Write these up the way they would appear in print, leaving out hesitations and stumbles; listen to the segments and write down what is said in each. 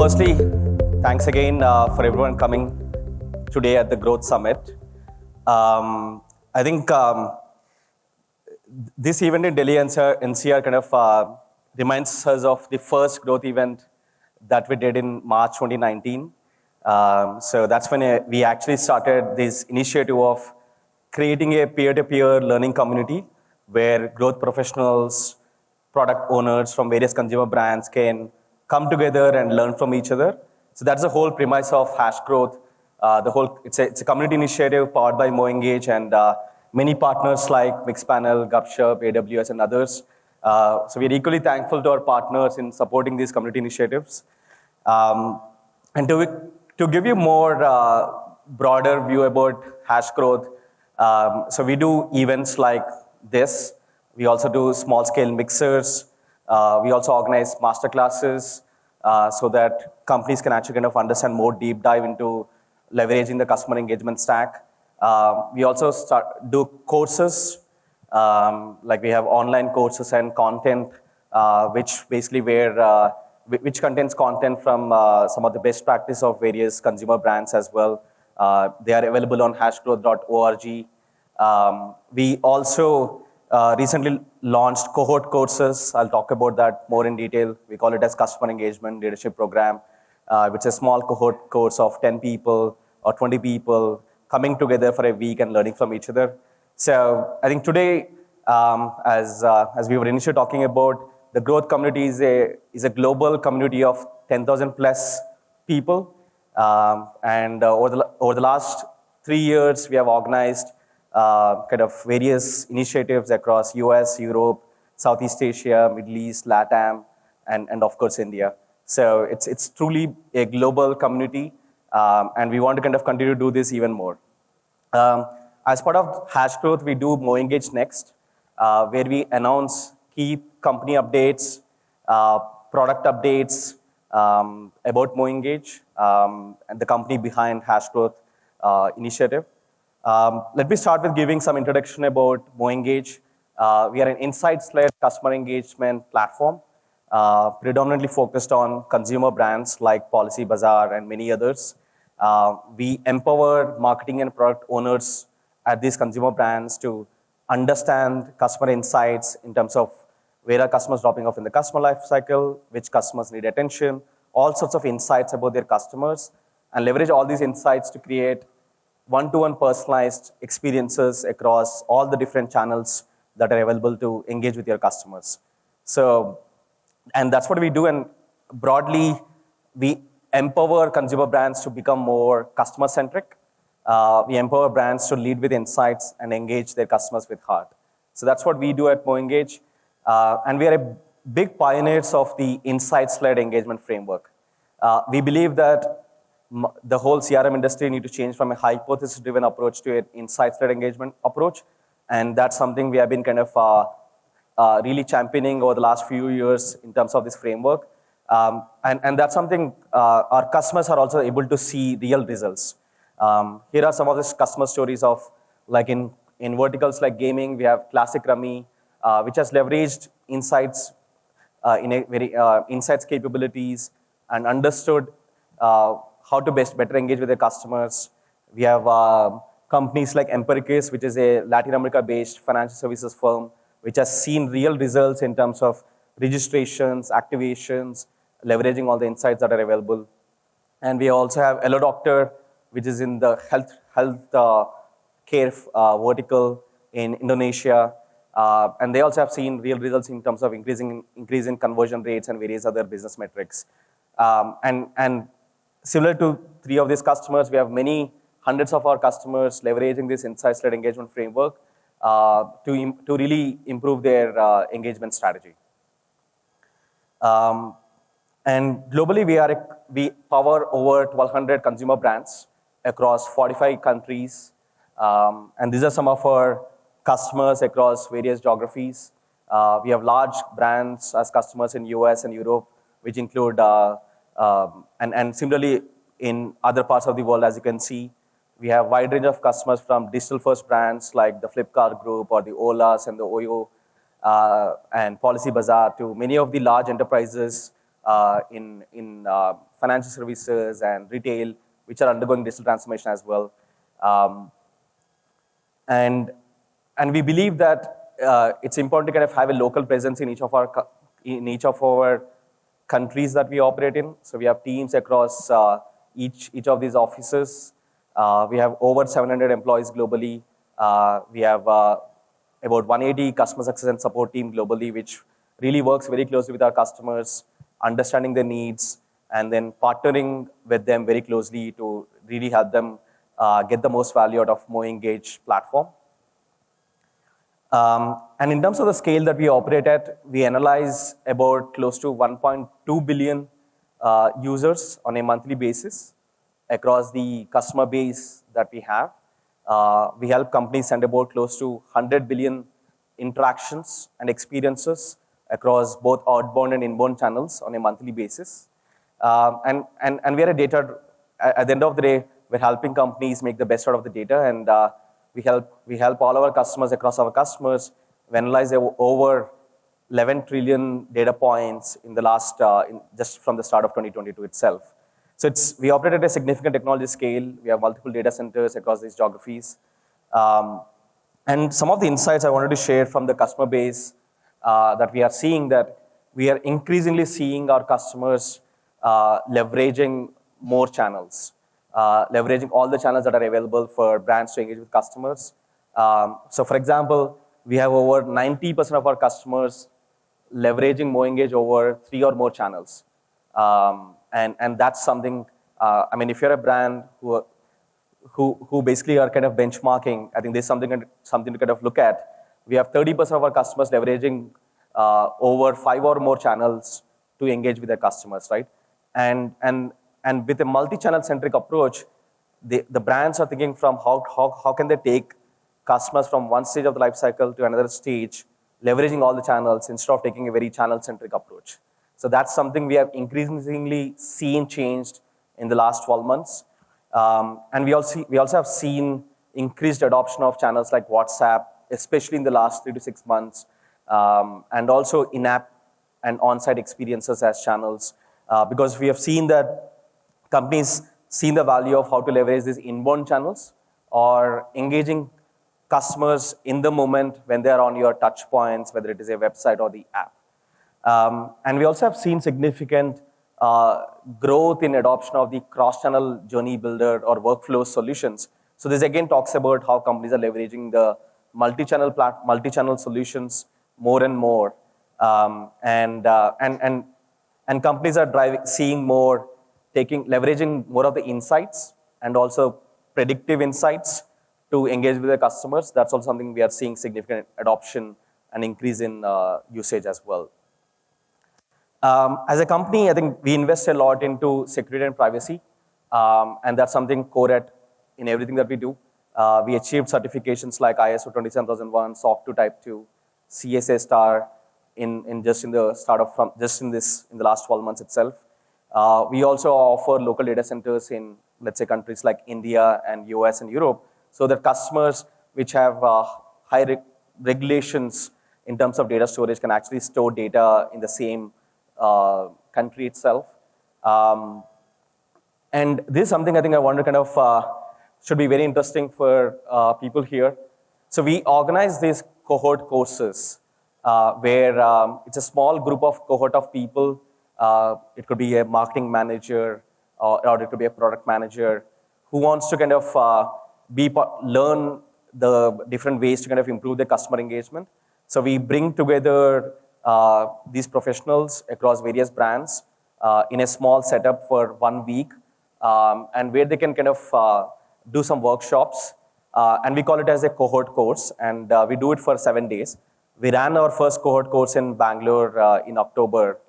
firstly, thanks again for everyone coming today at the Growth Summit. I think this event in Delhi NCR kind of reminds us of the first growth event that we did in March 2019. So that's when we actually started this initiative of creating a peer-to-peer learning community where growth professionals, product owners from various consumer brands can come together and learn from each other. So that's the whole premise of Hash Growth. It's a community initiative powered by MoEngage and many partners like Mixpanel, Gupshup, AWS, and others. So we're equally thankful to our partners in supporting these community initiatives. And to give you more broader view about Hash Growth, so we do events like this. We also do small-scale mixers. We also organize masterclasses so that companies can actually kind of understand more deep dive into leveraging the customer engagement stack. We also do courses, like we have online courses and content, which basically which contains content from some of the best practice of various consumer brands as well. They are available on hashgrowth.org. We also recently launched cohort courses. I'll talk about that more in detail. We call it as Customer Engagement Leadership Program, which is a small cohort course of 10 people or 20 people coming together for a week and learning from each other. So I think today, as we were initially talking about, the growth community is a global community of 10,000 plus people. And over the last 3 years, we have organized kind of various initiatives across US, Europe, Southeast Asia, Middle East, LATAM, and of course India. So it's truly a global community, and we want to kind of continue to do this even more. As part of Hash Growth, we do MoEngage Next, where we announce key company updates, product updates about MoEngage, and the company behind Hash Growth initiative. Let me start with giving some introduction about MoEngage. We are an insights-led customer engagement platform, predominantly focused on consumer brands like Policy Bazaar and many others. We empower marketing and product owners at these consumer brands to understand customer insights in terms of where are customers dropping off in the customer life cycle, which customers need attention, all sorts of insights about their customers, and leverage all these insights to create one-to-one personalized experiences across all the different channels that are available to engage with your customers. So, and that's what we do, and broadly, we empower consumer brands to become more customer-centric. We empower brands to lead with insights and engage their customers with heart. So that's what we do at MoEngage. And we are a big pioneers of the insights-led engagement framework. We believe that the whole CRM industry need to change from a hypothesis-driven approach to an insights-led engagement approach. And that's something we have been kind of really championing over the last few years in terms of this framework. And that's something our customers are also able to see real results. Here are some of the customer stories of, like in verticals like gaming, we have Classic Rummy, which has leveraged insights in a very insights capabilities and understood how to better engage with their customers. We have companies like Empiricus, which is a Latin America-based financial services firm, which has seen real results in terms of registrations, activations, leveraging all the insights that are available. And we also have Hello Doctor, which is in the health care vertical in Indonesia. And they also have seen real results in terms of increasing conversion rates and various other business metrics. And similar to 3 of these customers, we have many hundreds of our customers leveraging this insights-led engagement framework to really improve their engagement strategy. And globally, we power over 1,200 consumer brands across 45 countries. And these are some of our customers across various geographies. We have large brands as customers in US and Europe, which include, and similarly in other parts of the world, as you can see, we have a wide range of customers from digital-first brands like the Flipkart Group or the Olas and the Oyo and Policy Bazaar to many of the large enterprises in financial services and retail, which are undergoing digital transformation as well. Um, and we believe that it's important to kind of have a local presence in each of our countries that we operate in. So we have teams across each of these offices. We have over 700 employees globally. We have about 180 customer success and support team globally, which really works very closely with our customers, understanding their needs, and then partnering with them very closely to really help them get the most value out of MoEngage platform. And in terms of the scale that we operate at, we analyze about close to 1.2 billion users on a monthly basis across the customer base that we have. We help companies send about close to 100 billion interactions and experiences across both outbound and inbound channels on a monthly basis. And we are a data, at the end of the day, we're helping companies make the best out of the data, and we help all our customers across our customers. We analyze over 11 trillion data points in the last, just from the start of 2022 itself. So we operate at a significant technology scale. We have multiple data centers across these geographies. And some of the insights I wanted to share from the customer base that we are seeing, that we are increasingly seeing our customers leveraging more channels, leveraging all the channels that are available for brands to engage with customers. So for example, we have over 90% of our customers leveraging MoEngage over 3 or more channels. And that's something, I mean, if you're a brand who basically are kind of benchmarking, I think there's something to kind of look at. We have 30% of our customers leveraging over 5 or more channels to engage with their customers, right? And with a multi-channel centric approach, the brands are thinking from how can they take customers from one stage of the life cycle to another stage, leveraging all the channels instead of taking a very channel-centric approach. So that's something we have increasingly seen changed in the last 12 months. And we also have seen increased adoption of channels like WhatsApp, especially in the last 3 to 6 months, and also in-app and on-site experiences as channels, because we have seen that companies see the value of how to leverage these inbound channels or engaging customers in the moment when they are on your touch points, whether it is a website or the app. And we also have seen significant growth in adoption of the cross-channel journey builder or workflow solutions. So this again talks about how companies are leveraging the multi-channel solutions more and more, and companies are leveraging more of the insights and also predictive insights to engage with their customers. That's also something we are seeing significant adoption and increase in usage as well. As a company, I think we invest a lot into security and privacy, and that's something core in everything that we do. We achieved certifications like ISO 27001, SOC 2 Type 2, CSA Star in the last 12 months itself. We also offer local data centers in, let's say, countries like India and US and Europe, so that customers which have high regulations in terms of data storage can actually store data in the same country itself. And this is something I think I want to kind of, should be very interesting for people here. So we organize these cohort courses where it's a small group of cohort of people. It could be a marketing manager or it could be a product manager who wants to kind of learn the different ways to kind of improve the customer engagement. So we bring together these professionals across various brands in a small setup for 1 week, and where they can kind of do some workshops, and we call it as a cohort course, and we do it for 7 days. We ran our first cohort course in Bangalore in October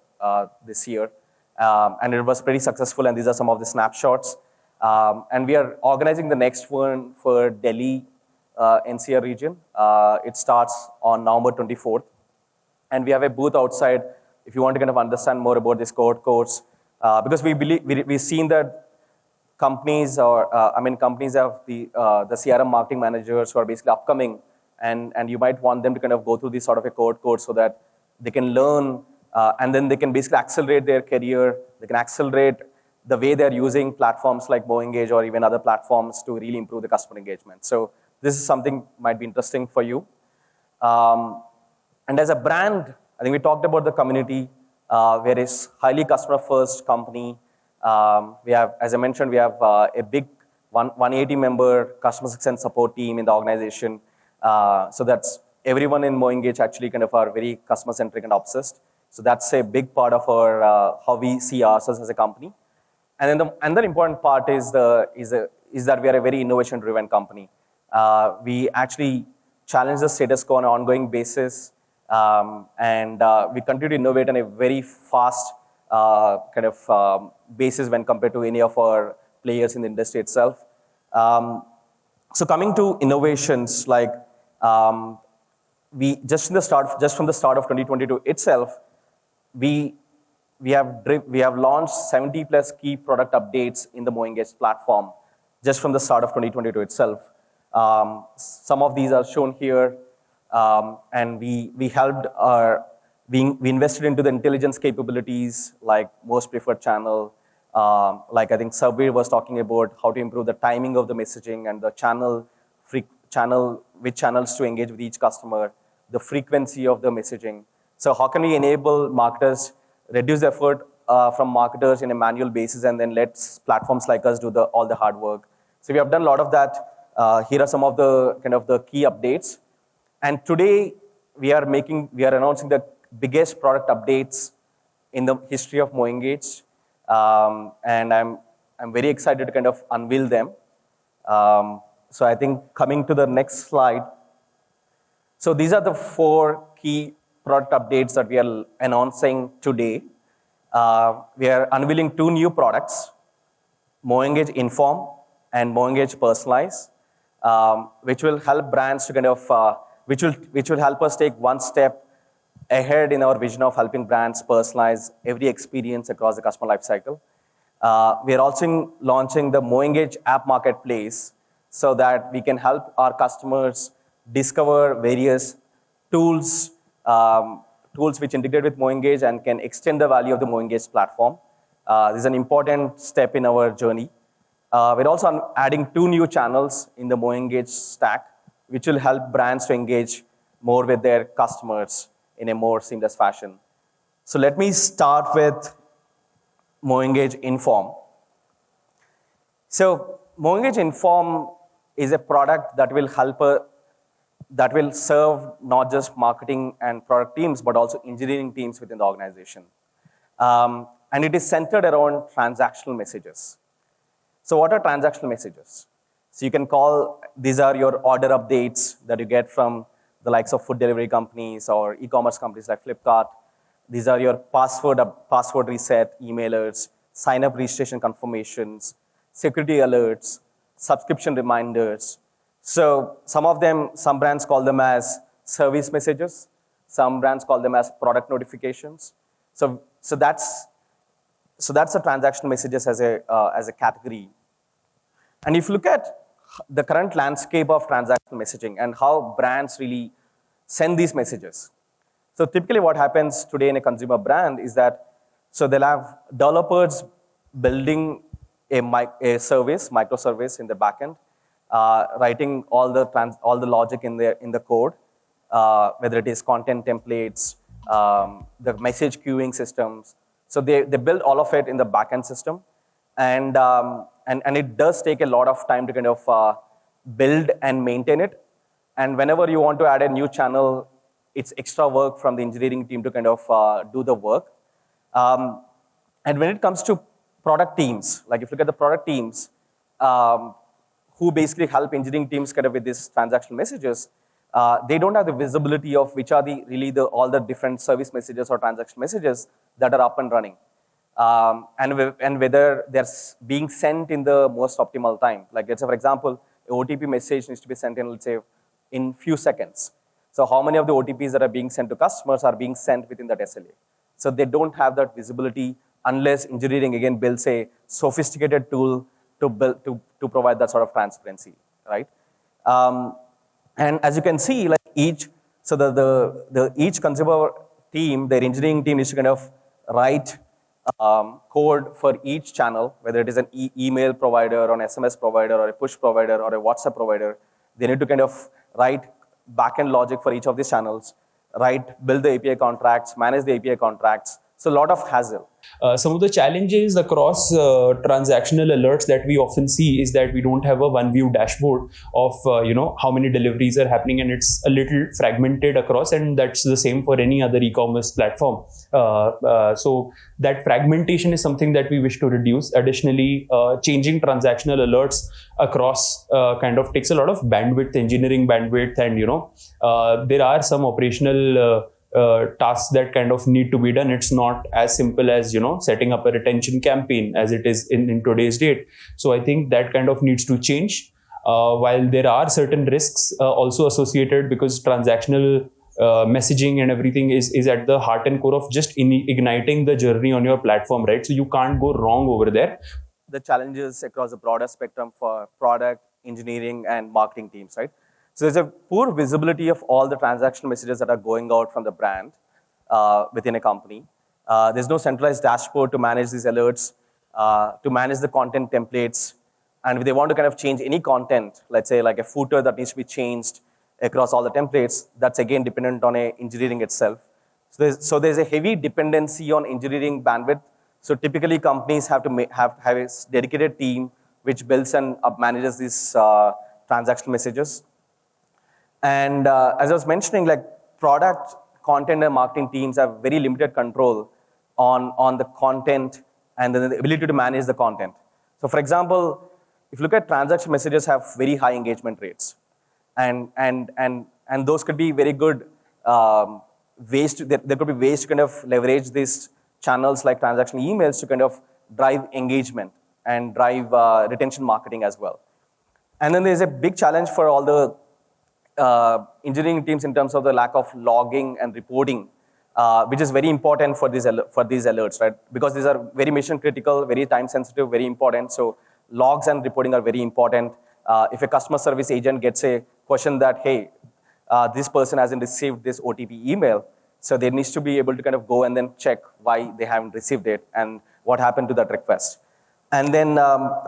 this year, and it was pretty successful, and these are some of the snapshots. And we are organizing the next one for Delhi NCR region. It starts on November 24th. And we have a booth outside if you want to kind of understand more about this cohort course, because we've seen that companies have the CRM marketing managers who are basically upcoming, and you might want them to kind of go through this sort of a cohort course so that they can learn and then they can basically accelerate their career. They can accelerate the way they're using platforms like MoEngage or even other platforms to really improve the customer engagement. So this is something might be interesting for you. And as a brand, I think we talked about the community, where it's highly customer-first company. We have, as I mentioned, we have a big 180-member customer success and support team in the organization. So that's everyone in MoEngage actually kind of are very customer-centric and obsessed. So that's a big part of our how we see ourselves as a company. And then the another important part is that we are a very innovation-driven company. We actually challenge the status quo on an ongoing basis, and we continue to innovate on a very fast basis when compared to any of our players in the industry itself. So coming to innovations, like we just from the start of 2022 itself, we have launched 70 plus key product updates in the MoEngage platform just from the start of 2022 itself. Some of these are shown here, and we invested into the intelligence capabilities like most preferred channel. Like I think Sabir was talking about how to improve the timing of the messaging and the which channels to engage with each customer, the frequency of the messaging. So how can we enable marketers, reduce the effort from marketers in a manual basis, and then let platforms like us do all the hard work. So we have done a lot of that. Here are some of the the key updates. And today we are announcing the biggest product updates in the history of MoEngage. And I'm very excited to unveil them. So I think coming to the next slide. So these are the 4 key product updates that we are announcing today. We are unveiling 2 new products, MoEngage Inform and MoEngage Personalize, which will help brands to which will help us take one step ahead in our vision of helping brands personalize every experience across the customer lifecycle. We are also launching the MoEngage App Marketplace so that we can help our customers discover various tools which integrate with MoEngage and can extend the value of the MoEngage platform. This is an important step in our journey. We're also adding 2 new channels in the MoEngage stack, which will help brands to engage more with their customers in a more seamless fashion. So let me start with MoEngage Inform. So MoEngage Inform is a product that will serve not just marketing and product teams, but also engineering teams within the organization. And it is centered around transactional messages. So what are transactional messages? So you can these are your order updates that you get from the likes of food delivery companies or e-commerce companies like Flipkart. These are your password reset emailers, sign-up registration confirmations, security alerts, subscription reminders. So some brands call them as service messages. Some brands call them as product notifications. So that's the transactional messages as a category. And if you look at the current landscape of transactional messaging and how brands really send these messages. So typically what happens today in a consumer brand is that, so they'll have developers building a microservice in the backend, writing all the logic in the code, whether it is content templates, the message queuing systems. So they build all of it in the backend system. And it does take a lot of time to build and maintain it. And whenever you want to add a new channel, it's extra work from the engineering team to do the work. And when it comes to product teams, like if you look at the product teams, who basically help engineering teams with these transactional messages, they don't have the visibility of which are all the different service messages or transaction messages that are up and running. And whether they're being sent in the most optimal time. Like let's say, for example, a OTP message needs to be sent in, let's say, in few seconds. So how many of the OTPs that are being sent to customers are being sent within that SLA? So they don't have that visibility unless engineering again builds a sophisticated tool to provide that sort of transparency, right? And as you can see, like each consumer team, their engineering team, needs to kind of write code for each channel, whether it is an email provider or an SMS provider or a push provider or a WhatsApp provider. They need to kind of write backend logic for each of these channels, build the API contracts, manage the API contracts. So a lot of hassle. Some of the challenges across transactional alerts that we often see is that we don't have a one view dashboard of how many deliveries are happening, and it's a little fragmented across, and that's the same for any other e-commerce platform. So that fragmentation is something that we wish to reduce. Additionally, changing transactional alerts across kind of takes a lot of bandwidth, engineering bandwidth, and there are some operational tasks that kind of need to be done. It's not as simple as setting up a retention campaign as it is in today's date. So I think that kind of needs to change. While there are certain risks also associated, because transactional messaging and everything is at the heart and core of just igniting the journey on your platform, right? So you can't go wrong over there. The challenges across the broader spectrum for product, engineering, and marketing teams, right? So there's a poor visibility of all the transactional messages that are going out from the brand within a company. There's no centralized dashboard to manage these alerts, to manage the content templates. And if they want to kind of change any content, let's say like a footer that needs to be changed across all the templates, that's again dependent on engineering itself. So there's a heavy dependency on engineering bandwidth. So typically companies have to have a dedicated team which builds and manages these transactional messages. And as I was mentioning, like product, content, and marketing teams have very limited control on the content and then the ability to manage the content. So for example, if you look at transaction messages have very high engagement rates. And those could be very good ways to, there could be ways to kind of leverage these channels like transactional emails to kind of drive engagement and drive retention marketing as well. And then there's a big challenge for all the engineering teams in terms of the lack of logging and reporting, which is very important for these alerts, right? Because these are very mission critical, very time sensitive, very important. So logs and reporting are very important. If a customer service agent gets a question that, hey, this person hasn't received this OTP email, so they need to be able to kind of go and then check why they haven't received it and what happened to that request. And then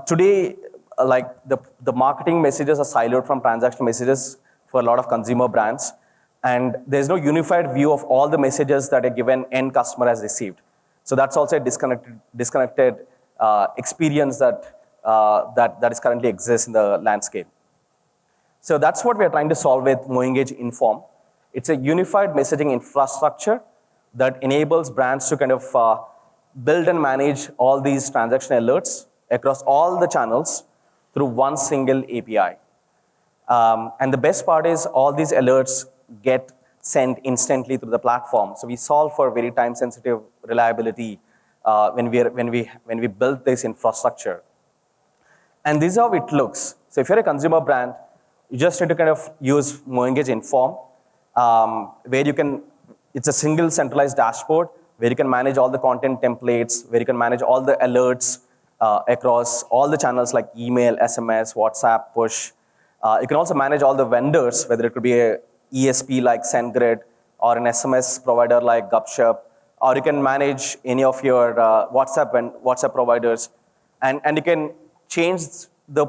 today, like the marketing messages are siloed from transactional messages for a lot of consumer brands. And there's no unified view of all the messages that a given end customer has received. So that's also a disconnected experience that is currently exists in the landscape. So that's what we're trying to solve with MoEngage Inform. It's a unified messaging infrastructure that enables brands to kind of build and manage all these transactional alerts across all the channels through one single API. And the best part is all these alerts get sent instantly through the platform. So we solve for very time-sensitive reliability when we build this infrastructure. And this is how it looks. So if you're a consumer brand, you just need to kind of use MoEngage Inform, where you can, it's a single centralized dashboard where you can manage all the content templates, where you can manage all the alerts across all the channels like email, SMS, WhatsApp, push. You can also manage all the vendors, whether it could be a ESP like SendGrid or an SMS provider like Gupshup, or you can manage any of your WhatsApp providers, and you can change the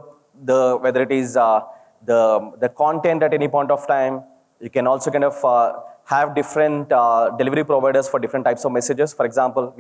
whether it is the content at any point of time. You can also kind of have different delivery providers for different types of messages. For example,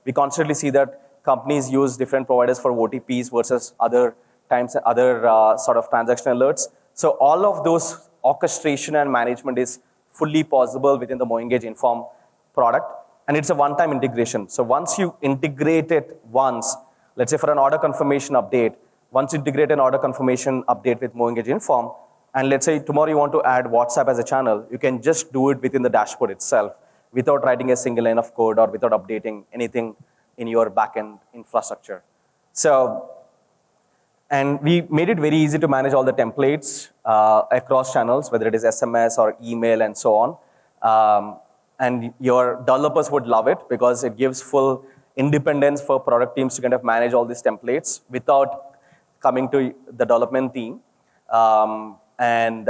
we constantly see that companies use different providers for OTPs versus other sort of transactional alerts. So all of those orchestration and management is fully possible within the MoEngage Inform product, and it's a one-time integration. So once you integrate it once, let's say for an order confirmation update, once you integrate an order confirmation update with MoEngage Inform, and let's say tomorrow you want to add WhatsApp as a channel, you can just do it within the dashboard itself without writing a single line of code or without updating anything in your backend infrastructure. So, and we made it very easy to manage all the templates across channels, whether it is SMS or email and so on. And your developers would love it because it gives full independence for product teams to kind of manage all these templates without coming to the development team. And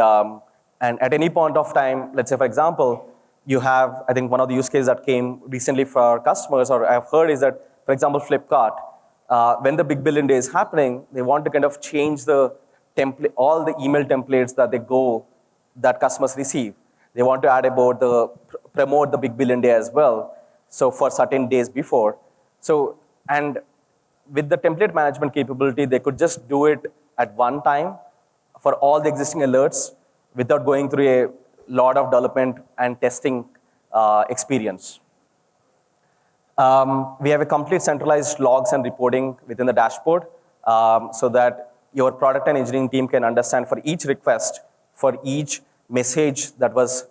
at any point of time, let's say for example, you have, I think one of the use cases that came recently for our customers, or I've heard, is that, for example, Flipkart, when the big billion day is happening, they want to kind of change the template, all the email templates that customers receive. They want to add about promote the big billion day as well. So for certain days before. So, and with the template management capability, they could just do it at one time for all the existing alerts without going through a lot of development and testing experience. We have a complete centralized logs and reporting within the dashboard so that your product and engineering team can understand for each request, for each message that was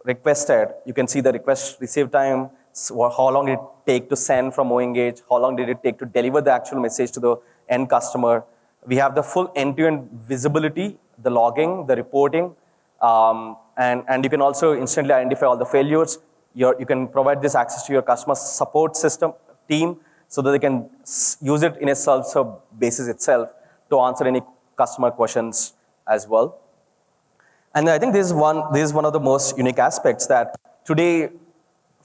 requested, you can see the request receive time, so how long did it take to send from MoEngage, how long did it take to deliver the actual message to the end customer. We have the full end-to-end visibility, the logging, the reporting, and you can also instantly identify all the failures. You can provide this access to your customer support system team so that they can use it in a self-serve basis itself to answer any customer questions as well. And I think this is one of the most unique aspects that today,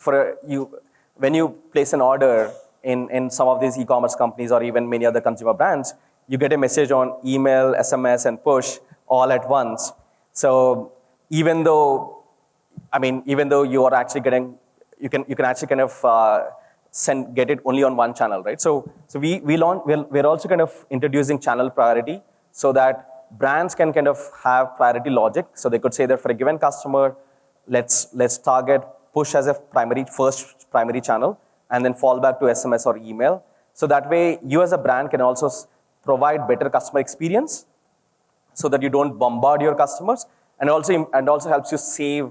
when you place an order in some of these e-commerce companies or even many other consumer brands, you get a message on email, SMS, and push all at once. So even though you are actually getting, you can actually kind of get it only on one channel, right? So we're also kind of introducing channel priority so that brands can kind of have priority logic. So they could say that for a given customer, let's target push as a first primary channel, and then fall back to SMS or email. So that way, you as a brand can also provide better customer experience, so that you don't bombard your customers, and also helps you save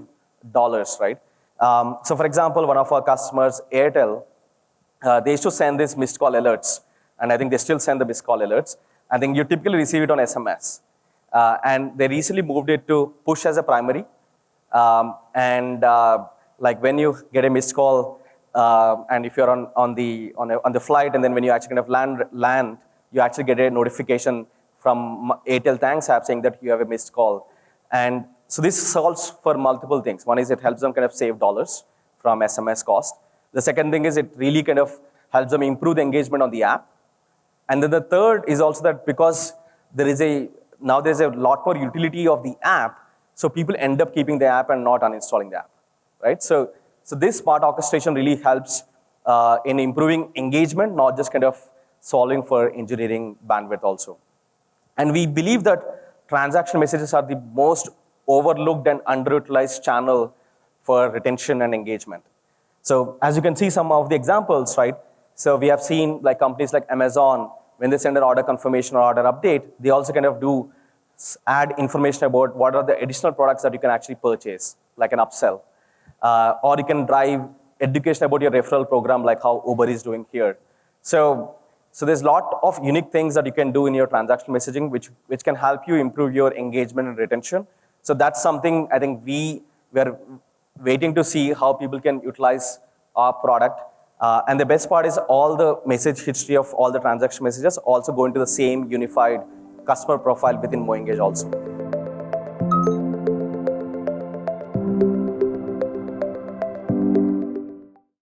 dollars, right? So for example, one of our customers, Airtel, they used to send these missed call alerts, and I think they still send the missed call alerts. I think you typically receive it on SMS. And they recently moved it to push as a primary. Like when you get a missed call, and if you're on the flight, and then when you actually kind of land, you actually get a notification from Airtel Thanks app saying that you have a missed call. And so this solves for multiple things. One is it helps them kind of save dollars from SMS cost. The second thing is it really kind of helps them improve the engagement on the app. And then the third is also that because there's a lot more utility of the app, so people end up keeping the app and not uninstalling the app, right? So this smart orchestration really helps in improving engagement, not just kind of solving for engineering bandwidth also. And we believe that transaction messages are the most overlooked and underutilized channel for retention and engagement. So as you can see some of the examples, right? So we have seen like companies like Amazon, when they send an order confirmation or order update, they also kind of add information about what are the additional products that you can actually purchase, like an upsell. Or you can drive education about your referral program, like how Uber is doing here. So there's a lot of unique things that you can do in your transactional messaging, which can help you improve your engagement and retention. So that's something I think we're waiting to see how people can utilize our product. And the best part is all the message history of all the transaction messages also go into the same unified customer profile within MoEngage also.